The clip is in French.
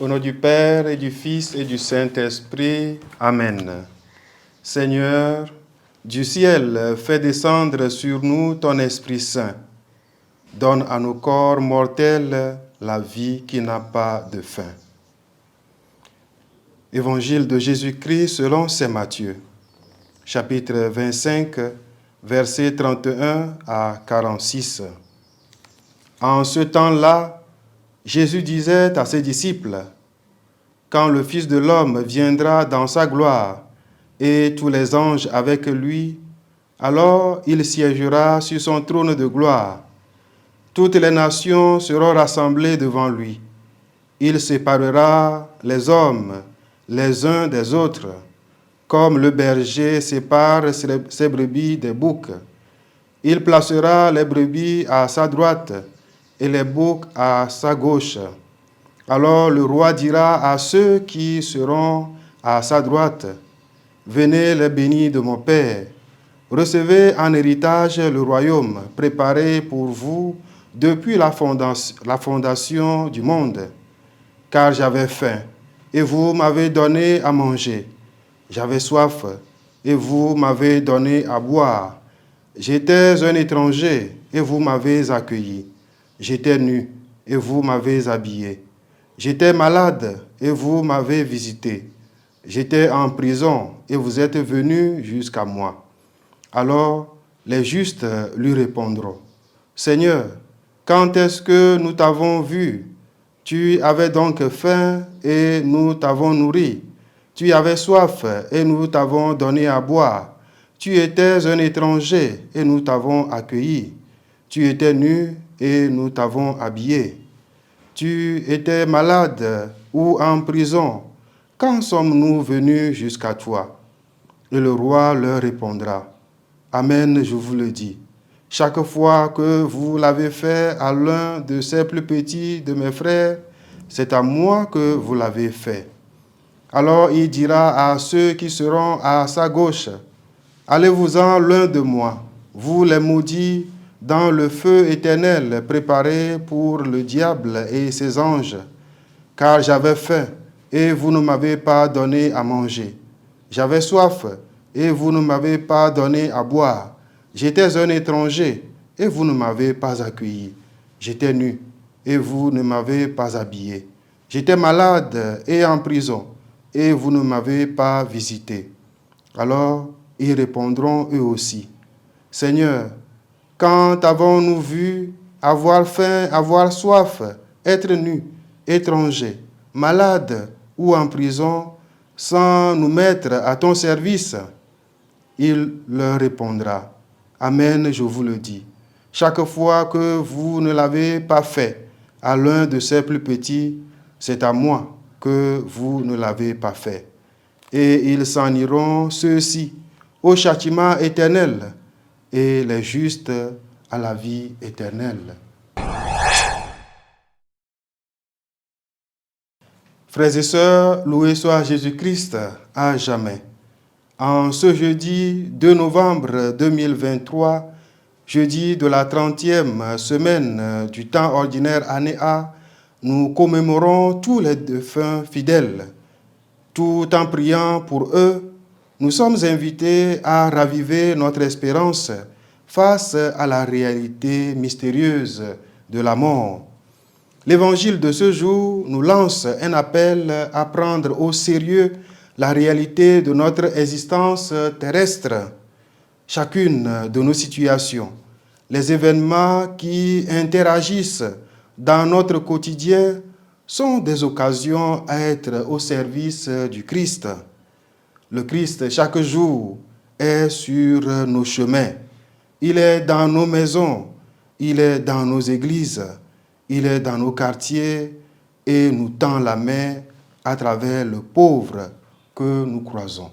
Au nom du Père et du Fils et du Saint-Esprit. Amen. Seigneur, du ciel, fais descendre sur nous ton Esprit Saint. Donne à nos corps mortels la vie qui n'a pas de fin. Évangile de Jésus-Christ selon saint Matthieu, chapitre 25, versets 31 à 46. En ce temps-là, Jésus disait à ses disciples, « Quand le Fils de l'homme viendra dans sa gloire, et tous les anges avec lui, alors il siégera sur son trône de gloire. Toutes les nations seront rassemblées devant lui. Il séparera les hommes les uns des autres, comme le berger sépare ses brebis des boucs. Il placera les brebis à sa droite et les boucs à sa gauche. Alors le roi dira à ceux qui seront à sa droite, « Venez les bénis de mon Père, recevez en héritage le royaume préparé pour vous depuis la fondation du monde. Car j'avais faim, et vous m'avez donné à manger. J'avais soif, et vous m'avez donné à boire. J'étais un étranger, et vous m'avez accueilli. J'étais nu, et vous m'avez habillé. J'étais malade, et vous m'avez visité. J'étais en prison, et vous êtes venus jusqu'à moi. » Alors les justes lui répondront, « Seigneur, quand est-ce que nous t'avons vu? Tu avais donc faim, et nous t'avons nourri. Tu avais soif, et nous t'avons donné à boire. Tu étais un étranger, et nous t'avons accueilli. Tu étais nu, et nous t'avons habillé. Tu étais malade ou en prison. Quand sommes-nous venus jusqu'à toi? » Et le roi leur répondra, « Amen, je vous le dis. Chaque fois que vous l'avez fait à l'un de ces plus petits de mes frères, c'est à moi que vous l'avez fait. » Alors il dira à ceux qui seront à sa gauche, « Allez-vous-en loin de moi, vous les maudits, dans le feu éternel préparé pour le diable et ses anges. Car j'avais faim, et vous ne m'avez pas donné à manger. J'avais soif, et vous ne m'avez pas donné à boire. J'étais un étranger, et vous ne m'avez pas accueilli. J'étais nu, et vous ne m'avez pas habillé. J'étais malade et en prison, et vous ne m'avez pas visité. » Alors ils répondront eux aussi, « Seigneur, quand avons-nous vu avoir faim, avoir soif, être nu, étranger, malade ou en prison, sans nous mettre à ton service? » Il leur répondra, « Amen, je vous le dis. Chaque fois que vous ne l'avez pas fait à l'un de ces plus petits, c'est à moi que vous ne l'avez pas fait. » Et ils s'en iront, ceux-ci, au châtiment éternel, et les justes à la vie éternelle. Frères et sœurs, loué soit Jésus-Christ à jamais. En ce jeudi 2 novembre 2023, jeudi de la 30e semaine du temps ordinaire année A, nous commémorons tous les défunts fidèles. Tout en priant pour eux, nous sommes invités à raviver notre espérance face à la réalité mystérieuse de la mort. L'évangile de ce jour nous lance un appel à prendre au sérieux la réalité de notre existence terrestre. Chacune de nos situations, les événements qui interagissent dans notre quotidien sont des occasions à être au service du Christ. Le Christ, chaque jour, est sur nos chemins. Il est dans nos maisons, il est dans nos églises, il est dans nos quartiers et nous tend la main à travers le pauvre que nous croisons.